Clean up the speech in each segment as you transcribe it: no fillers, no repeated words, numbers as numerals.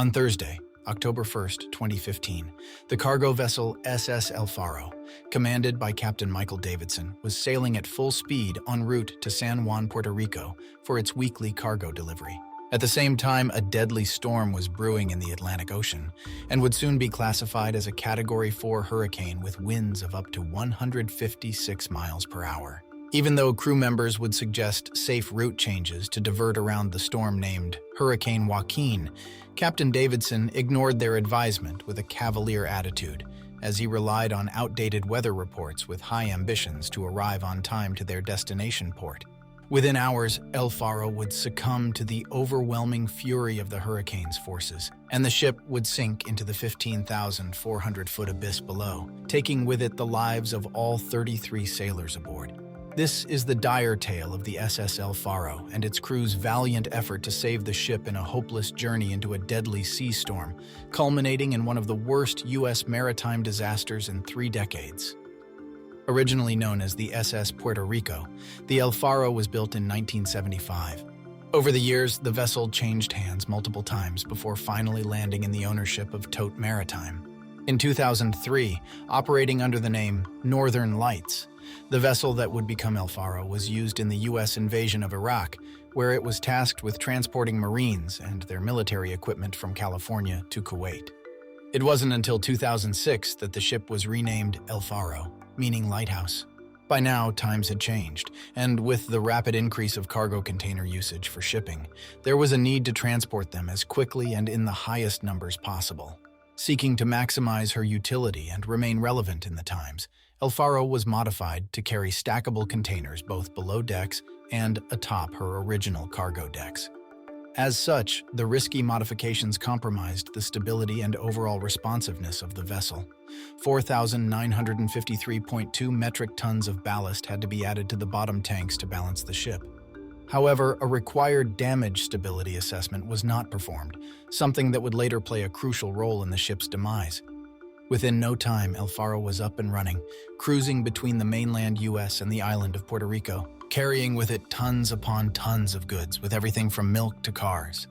On Thursday, October 1, 2015, the cargo vessel SS El Faro, commanded by Captain Michael Davidson, was sailing at full speed en route to San Juan, Puerto Rico for its weekly cargo delivery. At the same time, a deadly storm was brewing in the Atlantic Ocean and would soon be classified as a Category 4 hurricane with winds of up to 156 miles per hour. Even though crew members would suggest safe route changes to divert around the storm named Hurricane Joaquin, Captain Davidson ignored their advisement with a cavalier attitude, as he relied on outdated weather reports with high ambitions to arrive on time to their destination port. Within hours, El Faro would succumb to the overwhelming fury of the hurricane's forces, and the ship would sink into the 15,400-foot abyss below, taking with it the lives of all 33 sailors aboard. This is the dire tale of the SS El Faro and its crew's valiant effort to save the ship in a hopeless journey into a deadly sea storm, culminating in one of the worst U.S. maritime disasters in 3 decades. Originally known as the SS Puerto Rico, the El Faro was built in 1975. Over the years, the vessel changed hands multiple times before finally landing in the ownership of Tote Maritime. In 2003, operating under the name Northern Lights, the vessel that would become El Faro was used in the U.S. invasion of Iraq, where it was tasked with transporting Marines and their military equipment from California to Kuwait. It wasn't until 2006 that the ship was renamed El Faro, meaning lighthouse. By now, times had changed, and with the rapid increase of cargo container usage for shipping, there was a need to transport them as quickly and in the highest numbers possible. Seeking to maximize her utility and remain relevant in the times, El Faro was modified to carry stackable containers both below decks and atop her original cargo decks. As such, the risky modifications compromised the stability and overall responsiveness of the vessel. 4,953.2 metric tons of ballast had to be added to the bottom tanks to balance the ship. However, a required damage stability assessment was not performed, something that would later play a crucial role in the ship's demise. Within no time, El Faro was up and running, cruising between the mainland U.S. and the island of Puerto Rico, carrying with it tons upon tons of goods, with everything from milk to cars.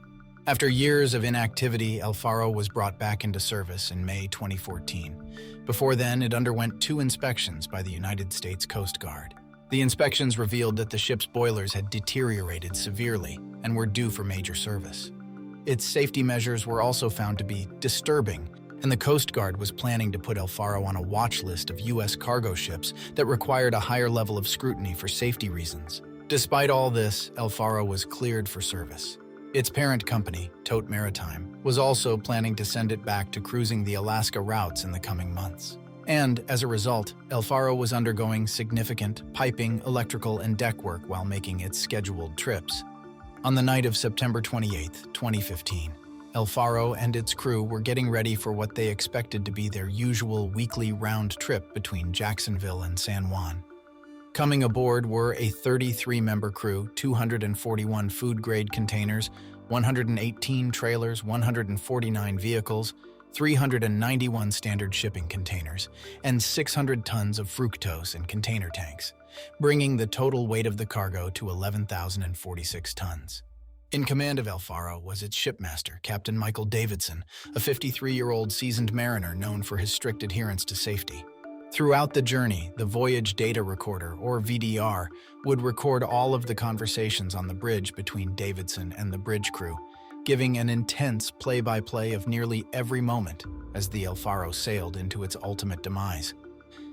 After years of inactivity, El Faro was brought back into service in May 2014. Before then, it underwent 2 inspections by the United States Coast Guard. The inspections revealed that the ship's boilers had deteriorated severely and were due for major service. Its safety measures were also found to be disturbing, and the Coast Guard was planning to put El Faro on a watch list of U.S. cargo ships that required a higher level of scrutiny for safety reasons. Despite all this, El Faro was cleared for service. Its parent company, Tote Maritime, was also planning to send it back to cruising the Alaska routes in the coming months. And, as a result, El Faro was undergoing significant piping, electrical, and deck work while making its scheduled trips. On the night of September 28, 2015, El Faro and its crew were getting ready for what they expected to be their usual weekly round trip between Jacksonville and San Juan. Coming aboard were a 33-member crew, 241 food-grade containers, 118 trailers, 149 vehicles, 391 standard shipping containers, and 600 tons of fructose in container tanks, bringing the total weight of the cargo to 11,046 tons. In command of El Faro was its shipmaster, Captain Michael Davidson, a 53-year-old seasoned mariner known for his strict adherence to safety. Throughout the journey, the Voyage Data Recorder, or VDR, would record all of the conversations on the bridge between Davidson and the bridge crew, giving an intense play-by-play of nearly every moment as the El Faro sailed into its ultimate demise.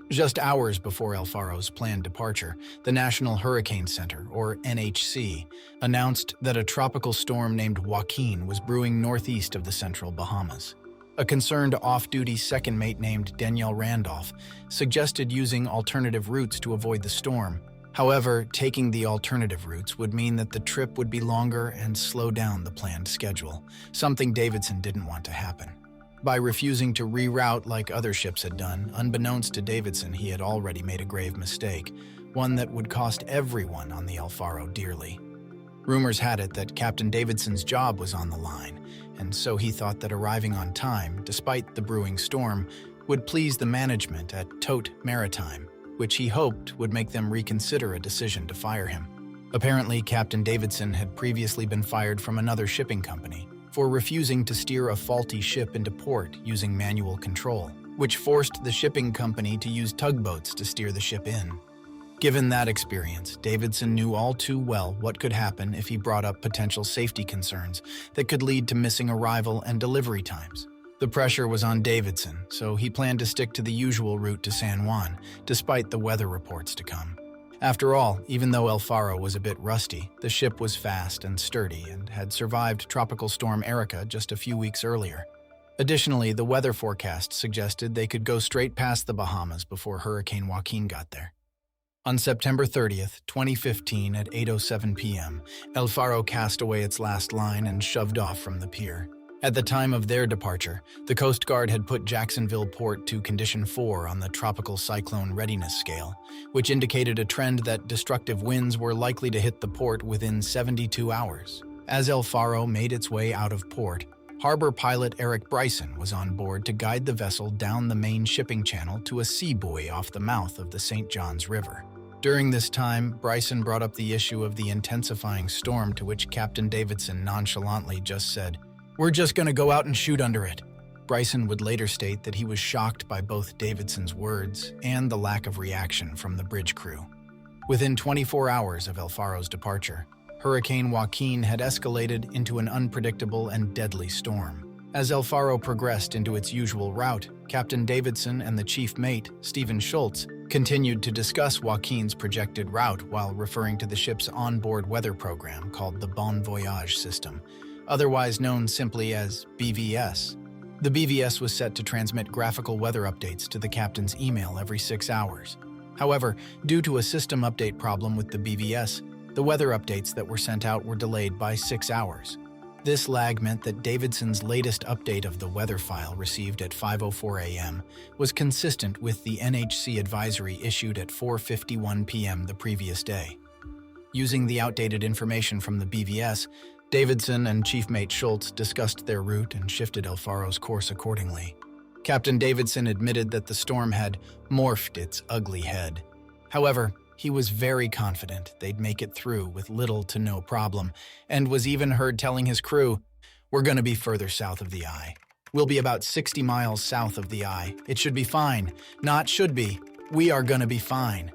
Just hours before El Faro's planned departure, the National Hurricane Center, or NHC, announced that a tropical storm named Joaquin was brewing northeast of the central Bahamas. A concerned off-duty second mate named Danielle Randolph suggested using alternative routes to avoid the storm. However, taking the alternative routes would mean that the trip would be longer and slow down the planned schedule, something Davidson didn't want to happen. By refusing to reroute like other ships had done, unbeknownst to Davidson, he had already made a grave mistake, one that would cost everyone on the El Faro dearly. Rumors had it that Captain Davidson's job was on the line, and so he thought that arriving on time, despite the brewing storm, would please the management at Tote Maritime, which he hoped would make them reconsider a decision to fire him. Apparently, Captain Davidson had previously been fired from another shipping company for refusing to steer a faulty ship into port using manual control, which forced the shipping company to use tugboats to steer the ship in. Given that experience, Davidson knew all too well what could happen if he brought up potential safety concerns that could lead to missing arrival and delivery times. The pressure was on Davidson, so he planned to stick to the usual route to San Juan, despite the weather reports to come. After all, even though El Faro was a bit rusty, the ship was fast and sturdy and had survived Tropical Storm Erica just a few weeks earlier. Additionally, the weather forecast suggested they could go straight past the Bahamas before Hurricane Joaquin got there. On September 30th, 2015 at 8:07 p.m., El Faro cast away its last line and shoved off from the pier. At the time of their departure, the Coast Guard had put Jacksonville port to Condition 4 on the Tropical Cyclone Readiness Scale, which indicated a trend that destructive winds were likely to hit the port within 72 hours. As El Faro made its way out of port, harbor pilot Eric Bryson was on board to guide the vessel down the main shipping channel to a sea buoy off the mouth of the St. Johns River. During this time, Bryson brought up the issue of the intensifying storm, to which Captain Davidson nonchalantly just said, "We're just going to go out and shoot under it." Bryson would later state that he was shocked by both Davidson's words and the lack of reaction from the bridge crew. Within 24 hours of El Faro's departure, Hurricane Joaquin had escalated into an unpredictable and deadly storm. As El Faro progressed into its usual route, Captain Davidson and the chief mate, Stephen Schultz, continued to discuss Joaquin's projected route while referring to the ship's onboard weather program called the Bon Voyage system, otherwise known simply as BVS. The BVS was set to transmit graphical weather updates to the captain's email every 6 hours. However, due to a system update problem with the BVS, the weather updates that were sent out were delayed by 6 hours. This lag meant that Davidson's latest update of the weather file, received at 5:04 a.m., was consistent with the NHC advisory issued at 4:51 p.m. the previous day. Using the outdated information from the BVS, Davidson and Chief Mate Schultz discussed their route and shifted El Faro's course accordingly. Captain Davidson admitted that the storm had morphed its ugly head. However, he was very confident they'd make it through with little to no problem, and was even heard telling his crew, "We're going to be further south of the eye. We'll be about 60 miles south of the eye. It should be fine. Not should be. We are going to be fine."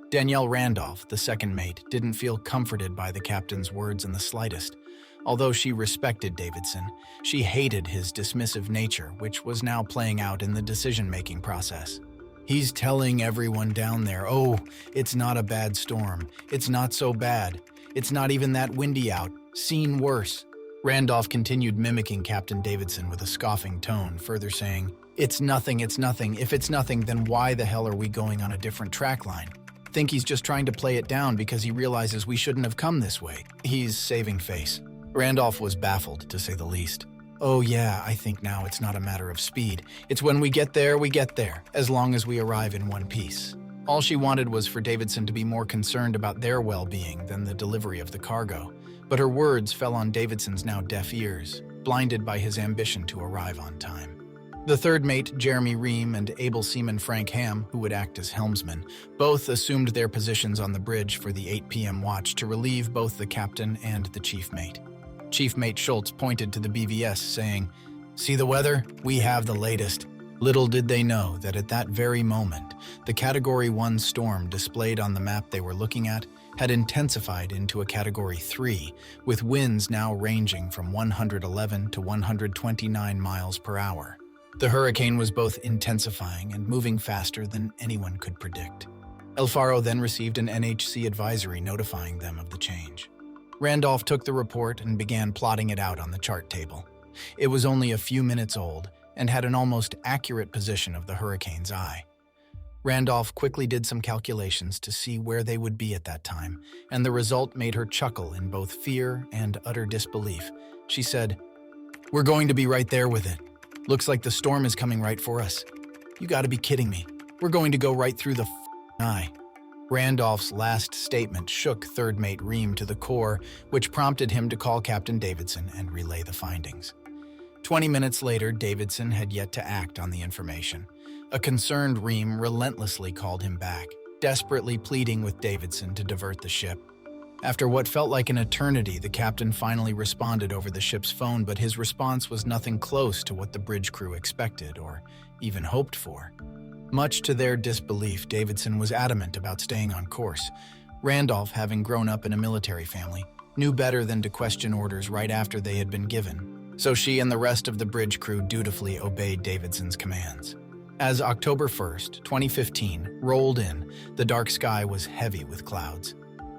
Danielle Randolph, the second mate, didn't feel comforted by the captain's words in the slightest. Although she respected Davidson, she hated his dismissive nature, which was now playing out in the decision-making process. "He's telling everyone down there, oh, it's not a bad storm. It's not so bad. It's not even that windy out. Seen worse." Randolph continued mimicking Captain Davidson with a scoffing tone, further saying, "It's nothing, it's nothing. If it's nothing, then why the hell are we going on a different track line? Think he's just trying to play it down because he realizes we shouldn't have come this way. He's saving face." Randolph was baffled, to say the least. "Oh yeah, I think now it's not a matter of speed. It's when we get there, as long as we arrive in one piece." All she wanted was for Davidson to be more concerned about their well-being than the delivery of the cargo. But her words fell on Davidson's now deaf ears, blinded by his ambition to arrive on time. The third mate, Jeremy Ream, and able seaman Frank Ham, who would act as helmsman, both assumed their positions on the bridge for the 8 p.m. watch to relieve both the captain and the chief mate. Chief Mate Schultz pointed to the BVS, saying, "See the weather? We have the latest." Little did they know that at that very moment, the Category 1 storm displayed on the map they were looking at had intensified into a Category 3, with winds now ranging from 111 to 129 miles per hour. The hurricane was both intensifying and moving faster than anyone could predict. El Faro then received an NHC advisory notifying them of the change. Randolph took the report and began plotting it out on the chart table. It was only a few minutes old and had an almost accurate position of the hurricane's eye. Randolph quickly did some calculations to see where they would be at that time, and the result made her chuckle in both fear and utter disbelief. She said, "We're going to be right there with it. Looks like the storm is coming right for us. You gotta be kidding me. We're going to go right through the eye." Randolph's last statement shook third mate Ream to the core, which prompted him to call Captain Davidson and relay the findings. 20 minutes later, Davidson had yet to act on the information. A concerned Ream relentlessly called him back, desperately pleading with Davidson to divert the ship. After what felt like an eternity, the captain finally responded over the ship's phone, but his response was nothing close to what the bridge crew expected or even hoped for. Much to their disbelief, Davidson was adamant about staying on course. Randolph, having grown up in a military family, knew better than to question orders right after they had been given, so she and the rest of the bridge crew dutifully obeyed Davidson's commands. As October 1st, 2015, rolled in, the dark sky was heavy with clouds.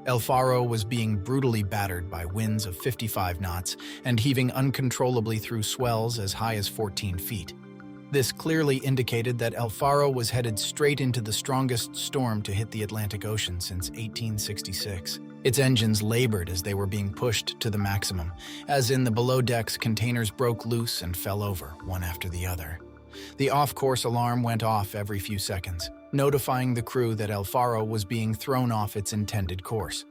El Faro was being brutally battered by winds of 55 knots and heaving uncontrollably through swells as high as 14 feet. This clearly indicated that El Faro was headed straight into the strongest storm to hit the Atlantic Ocean since 1866. Its engines labored as they were being pushed to the maximum, as in the below decks containers broke loose and fell over, one after the other. The off-course alarm went off every few seconds, notifying the crew that El Faro was being thrown off its intended course.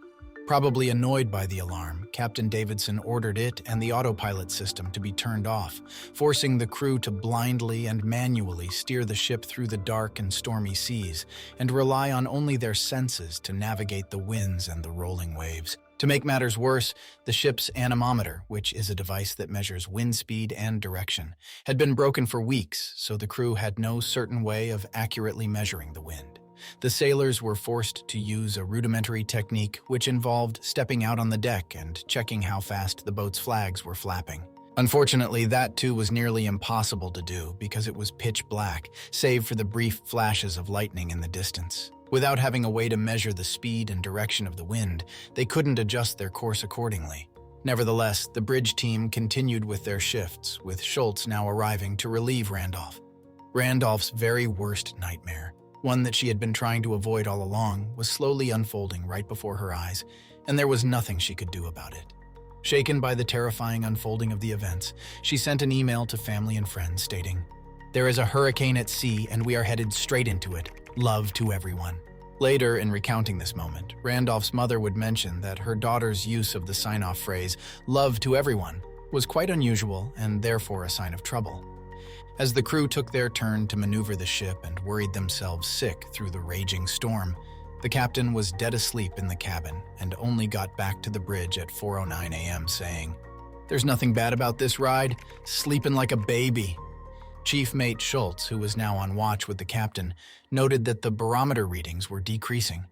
Probably annoyed by the alarm, Captain Davidson ordered it and the autopilot system to be turned off, forcing the crew to blindly and manually steer the ship through the dark and stormy seas and rely on only their senses to navigate the winds and the rolling waves. To make matters worse, the ship's anemometer, which is a device that measures wind speed and direction, had been broken for weeks, so the crew had no certain way of accurately measuring the wind. The sailors were forced to use a rudimentary technique which involved stepping out on the deck and checking how fast the boat's flags were flapping. Unfortunately, that too was nearly impossible to do because it was pitch black, save for the brief flashes of lightning in the distance. Without having a way to measure the speed and direction of the wind, they couldn't adjust their course accordingly. Nevertheless, the bridge team continued with their shifts, with Schultz now arriving to relieve Randolph. Randolph's very worst nightmare, one that she had been trying to avoid all along, was slowly unfolding right before her eyes, and there was nothing she could do about it. Shaken by the terrifying unfolding of the events, she sent an email to family and friends stating, "There is a hurricane at sea and we are headed straight into it. Love to everyone." Later, in recounting this moment, Randolph's mother would mention that her daughter's use of the sign-off phrase, "love to everyone," was quite unusual and therefore a sign of trouble. As the crew took their turn to maneuver the ship and worried themselves sick through the raging storm, the captain was dead asleep in the cabin and only got back to the bridge at 4:09 a.m. saying, "There's nothing bad about this ride, sleeping like a baby." Chief Mate Schultz, who was now on watch with the captain, noted that the barometer readings were decreasing.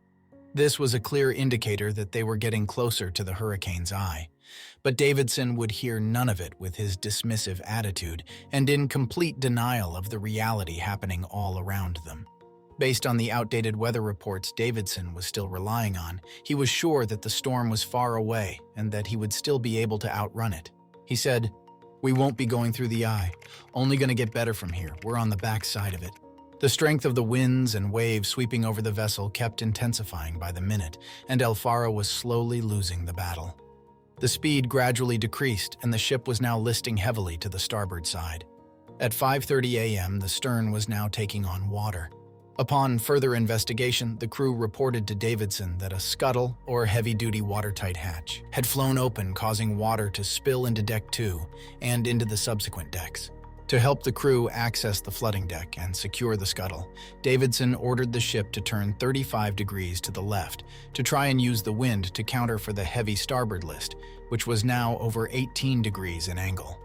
This was a clear indicator that they were getting closer to the hurricane's eye. But Davidson would hear none of it with his dismissive attitude and in complete denial of the reality happening all around them. Based on the outdated weather reports Davidson was still relying on, he was sure that the storm was far away and that he would still be able to outrun it. He said, "We won't be going through the eye. Only going to get better from here. We're on the back side of it." The strength of the winds and waves sweeping over the vessel kept intensifying by the minute, and El Faro was slowly losing the battle. The speed gradually decreased, and the ship was now listing heavily to the starboard side. At 5:30 a.m., the stern was now taking on water. Upon further investigation, the crew reported to Davidson that a scuttle, or heavy-duty watertight hatch, had flown open, causing water to spill into Deck 2 and into the subsequent decks. To help the crew access the flooding deck and secure the scuttle, Davidson ordered the ship to turn 35 degrees to the left to try and use the wind to counter for the heavy starboard list, which was now over 18 degrees in angle.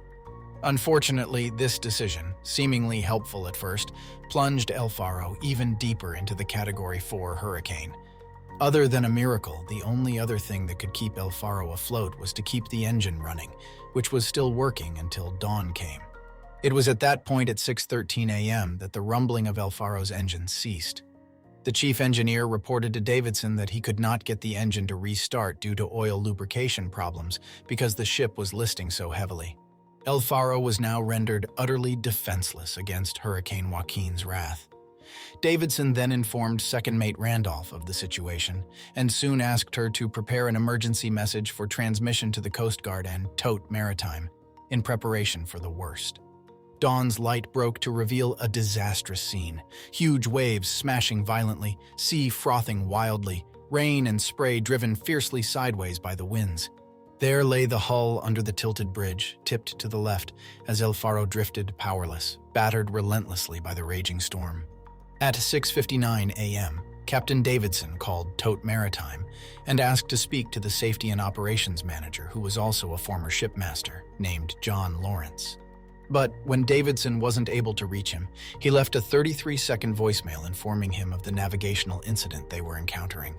Unfortunately, this decision, seemingly helpful at first, plunged El Faro even deeper into the Category 4 hurricane. Other than a miracle, the only other thing that could keep El Faro afloat was to keep the engine running, which was still working until dawn came. It was at that point at 6:13 a.m. that the rumbling of El Faro's engine ceased. The chief engineer reported to Davidson that he could not get the engine to restart due to oil lubrication problems because the ship was listing so heavily. El Faro was now rendered utterly defenseless against Hurricane Joaquin's wrath. Davidson then informed Second Mate Randolph of the situation and soon asked her to prepare an emergency message for transmission to the Coast Guard and Tote Maritime in preparation for the worst. Dawn's light broke to reveal a disastrous scene. Huge waves smashing violently, sea frothing wildly, rain and spray driven fiercely sideways by the winds. There lay the hull under the tilted bridge, tipped to the left, as El Faro drifted powerless, battered relentlessly by the raging storm. At 6:59 a.m., Captain Davidson called Tote Maritime and asked to speak to the safety and operations manager, who was also a former shipmaster, named John Lawrence. But when Davidson wasn't able to reach him, he left a 33-second voicemail informing him of the navigational incident they were encountering.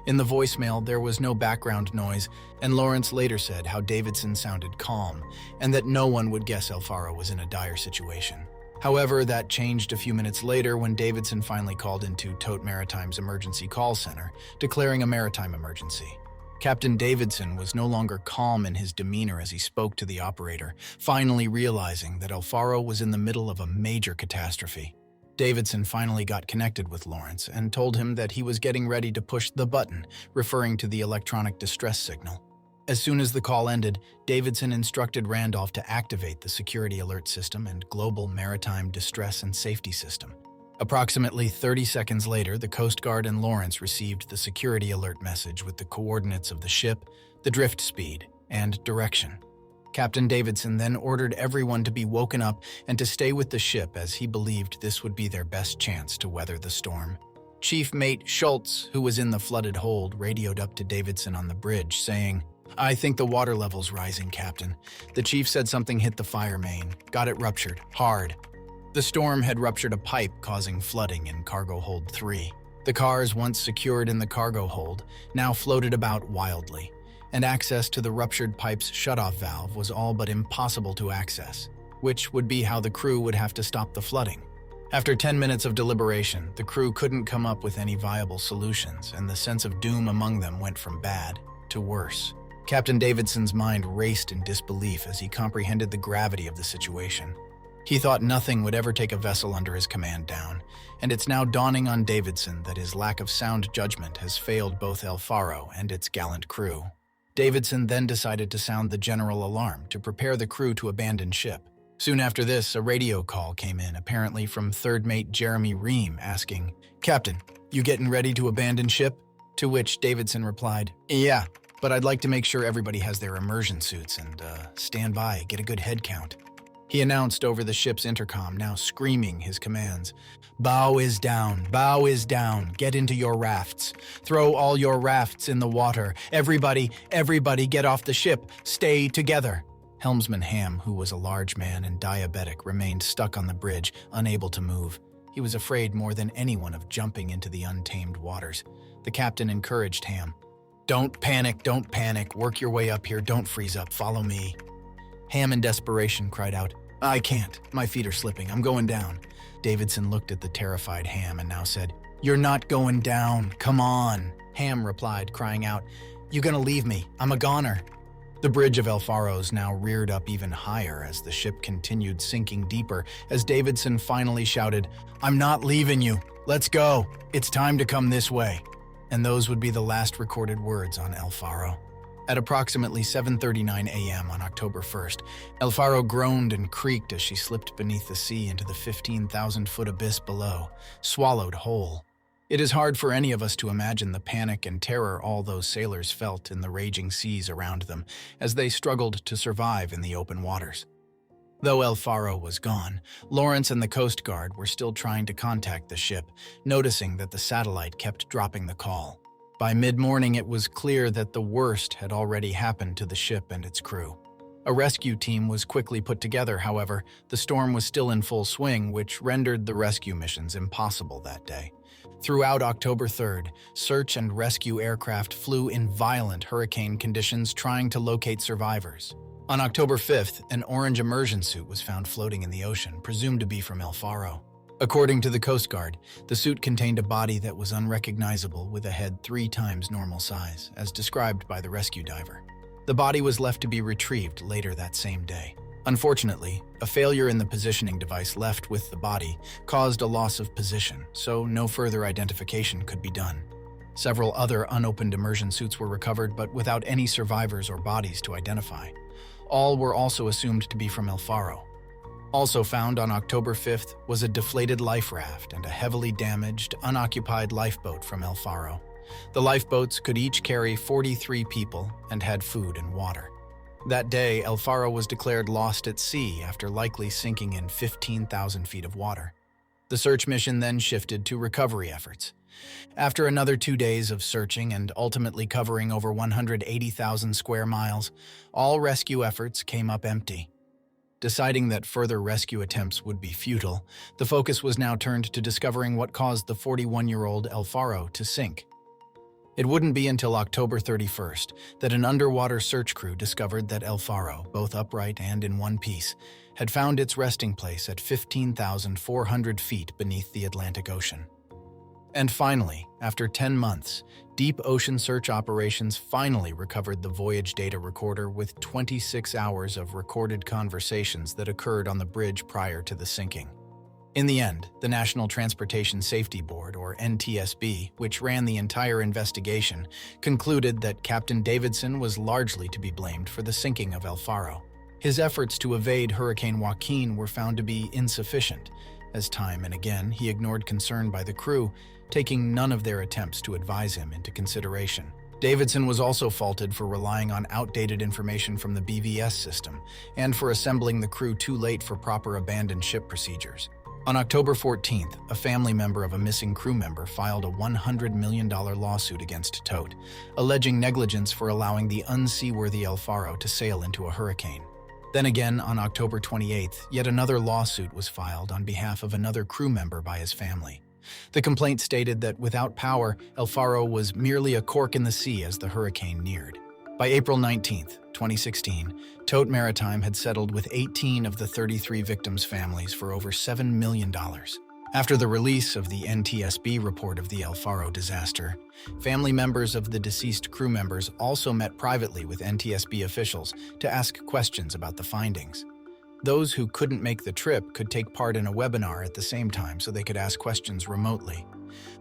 In the voicemail, there was no background noise, and Lawrence later said how Davidson sounded calm and that no one would guess El Faro was in a dire situation. However, that changed a few minutes later when Davidson finally called into Tote Maritime's emergency call center, declaring a maritime emergency. Captain Davidson was no longer calm in his demeanor as he spoke to the operator, finally realizing that El Faro was in the middle of a major catastrophe. Davidson finally got connected with Lawrence and told him that he was getting ready to push the button, referring to the electronic distress signal. As soon as the call ended, Davidson instructed Randolph to activate the security alert system and global maritime distress and safety system. Approximately 30 seconds later, the Coast Guard and Lawrence received the security alert message with the coordinates of the ship, the drift speed, and direction. Captain Davidson then ordered everyone to be woken up and to stay with the ship, as he believed this would be their best chance to weather the storm. Chief Mate Schultz, who was in the flooded hold, radioed up to Davidson on the bridge, saying, "I think the water level's rising, Captain. The chief said something hit the fire main. Got it ruptured. Hard." The storm had ruptured a pipe, causing flooding in Cargo Hold 3. The cars, once secured in the cargo hold, now floated about wildly, and access to the ruptured pipe's shutoff valve was all but impossible to access, which would be how the crew would have to stop the flooding. After 10 minutes of deliberation, the crew couldn't come up with any viable solutions, and the sense of doom among them went from bad to worse. Captain Davidson's mind raced in disbelief as he comprehended the gravity of the situation. He thought nothing would ever take a vessel under his command down, and it's now dawning on Davidson that his lack of sound judgment has failed both El Faro and its gallant crew. Davidson then decided to sound the general alarm to prepare the crew to abandon ship. Soon after this, a radio call came in, apparently from third mate Jeremy Ream, asking, "Captain, you getting ready to abandon ship?" To which Davidson replied, "Yeah, but I'd like to make sure everybody has their immersion suits and stand by, get a good head count." He announced over the ship's intercom, now screaming his commands. Bow is down, get into your rafts. Throw all your rafts in the water. Everybody get off the ship, stay together." Helmsman Ham, who was a large man and diabetic, remained stuck on the bridge, unable to move. He was afraid more than anyone of jumping into the untamed waters. The captain encouraged Ham. Don't panic, work your way up here, don't freeze up, follow me." Ham, in desperation, cried out, "I can't, my feet are slipping, I'm going down." Davidson looked at the terrified Ham and now said, "You're not going down, come on." Ham replied, crying out, "You gonna leave me, I'm a goner." The bridge of El Faro's now reared up even higher as the ship continued sinking deeper, as Davidson finally shouted, "I'm not leaving you, let's go, it's time to come this way." And those would be the last recorded words on El Faro. At approximately 7:39 a.m. on October 1st, El Faro groaned and creaked as she slipped beneath the sea into the 15,000-foot abyss below, swallowed whole. It is hard for any of us to imagine the panic and terror all those sailors felt in the raging seas around them as they struggled to survive in the open waters. Though El Faro was gone, Lawrence and the Coast Guard were still trying to contact the ship, noticing that the satellite kept dropping the call. By mid-morning, it was clear that the worst had already happened to the ship and its crew. A rescue team was quickly put together, however. The storm was still in full swing, which rendered the rescue missions impossible that day. Throughout October 3rd, search and rescue aircraft flew in violent hurricane conditions trying to locate survivors. On October 5th, an orange immersion suit was found floating in the ocean, presumed to be from El Faro. According to the Coast Guard, the suit contained a body that was unrecognizable with a head 3 times normal size, as described by the rescue diver. The body was left to be retrieved later that same day. Unfortunately, a failure in the positioning device left with the body caused a loss of position, so no further identification could be done. Several other unopened immersion suits were recovered, but without any survivors or bodies to identify. All were also assumed to be from El Faro. Also found on October 5th was a deflated life raft and a heavily damaged, unoccupied lifeboat from El Faro. The lifeboats could each carry 43 people and had food and water. That day, El Faro was declared lost at sea after likely sinking in 15,000 feet of water. The search mission then shifted to recovery efforts. After another 2 days of searching and ultimately covering over 180,000 square miles, all rescue efforts came up empty. Deciding that further rescue attempts would be futile, the focus was now turned to discovering what caused the 41-year-old El Faro to sink. It wouldn't be until October 31st that an underwater search crew discovered that El Faro, both upright and in one piece, had found its resting place at 15,400 feet beneath the Atlantic Ocean. And finally, after 10 months, deep ocean search operations finally recovered the voyage data recorder with 26 hours of recorded conversations that occurred on the bridge prior to the sinking. In the end, the National Transportation Safety Board, or NTSB, which ran the entire investigation, concluded that Captain Davidson was largely to be blamed for the sinking of El Faro. His efforts to evade Hurricane Joaquin were found to be insufficient, as time and again he ignored concern by the crew, taking none of their attempts to advise him into consideration. Davidson was also faulted for relying on outdated information from the BVS system and for assembling the crew too late for proper abandoned ship procedures. On October 14th, a family member of a missing crew member filed a $100 million lawsuit against Tote, alleging negligence for allowing the unseaworthy El Faro to sail into a hurricane. Then again, on October 28th, yet another lawsuit was filed on behalf of another crew member by his family. The complaint stated that without power, El Faro was merely a cork in the sea as the hurricane neared. By April 19, 2016, Tote Maritime had settled with 18 of the 33 victims' families for over $7 million. After the release of the NTSB report of the El Faro disaster, family members of the deceased crew members also met privately with NTSB officials to ask questions about the findings. Those who couldn't make the trip could take part in a webinar at the same time so they could ask questions remotely.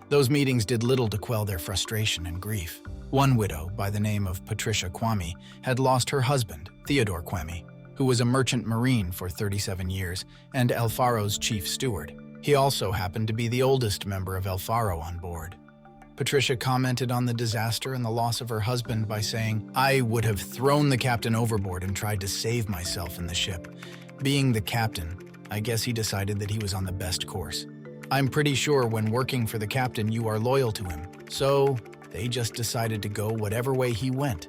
Those meetings did little to quell their frustration and grief. One widow, by the name of Patricia Kwame, had lost her husband, Theodore Kwame, who was a merchant marine for 37 years and El Faro's chief steward. He also happened to be the oldest member of El Faro on board. Patricia commented on the disaster and the loss of her husband by saying, "I would have thrown the captain overboard and tried to save myself in the ship. Being the captain, I guess he decided that he was on the best course. I'm pretty sure when working for the captain you are loyal to him, so they just decided to go whatever way he went."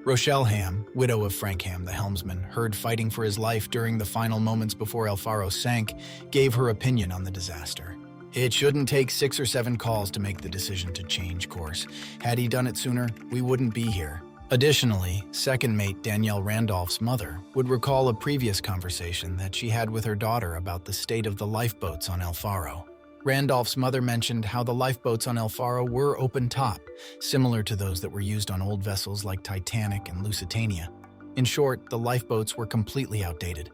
Rochelle Ham, widow of Frank Ham, the helmsman, heard fighting for his life during the final moments before El Faro sank, gave her opinion on the disaster. "It shouldn't take 6 or 7 calls to make the decision to change course. Had he done it sooner, we wouldn't be here." Additionally, second mate Danielle Randolph's mother would recall a previous conversation that she had with her daughter about the state of the lifeboats on El Faro. Randolph's mother mentioned how the lifeboats on El Faro were open-top, similar to those that were used on old vessels like Titanic and Lusitania. In short, the lifeboats were completely outdated.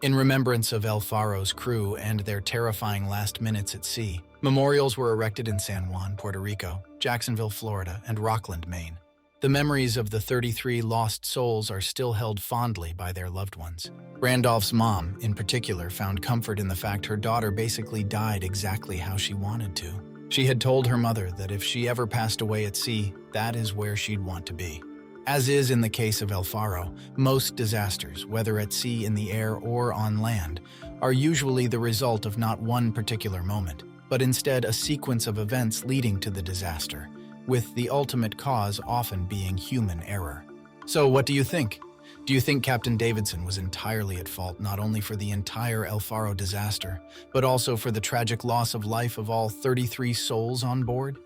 In remembrance of El Faro's crew and their terrifying last minutes at sea, memorials were erected in San Juan, Puerto Rico, Jacksonville, Florida, and Rockland, Maine. The memories of the 33 lost souls are still held fondly by their loved ones. Randolph's mom, in particular, found comfort in the fact her daughter basically died exactly how she wanted to. She had told her mother that if she ever passed away at sea, that is where she'd want to be. As is in the case of El Faro, most disasters, whether at sea, in the air, or on land, are usually the result of not one particular moment, but instead a sequence of events leading to the disaster, with the ultimate cause often being human error. So what do you think? Do you think Captain Davidson was entirely at fault not only for the entire El Faro disaster, but also for the tragic loss of life of all 33 souls on board?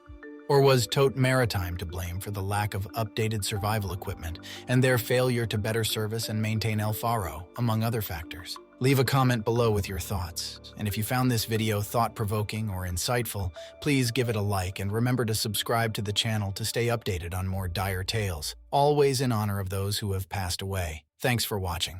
Or was Tote Maritime to blame for the lack of updated survival equipment and their failure to better service and maintain El Faro, among other factors? Leave a comment below with your thoughts. And if you found this video thought-provoking or insightful, please give it a like and remember to subscribe to the channel to stay updated on more dire tales, always in honor of those who have passed away. Thanks for watching.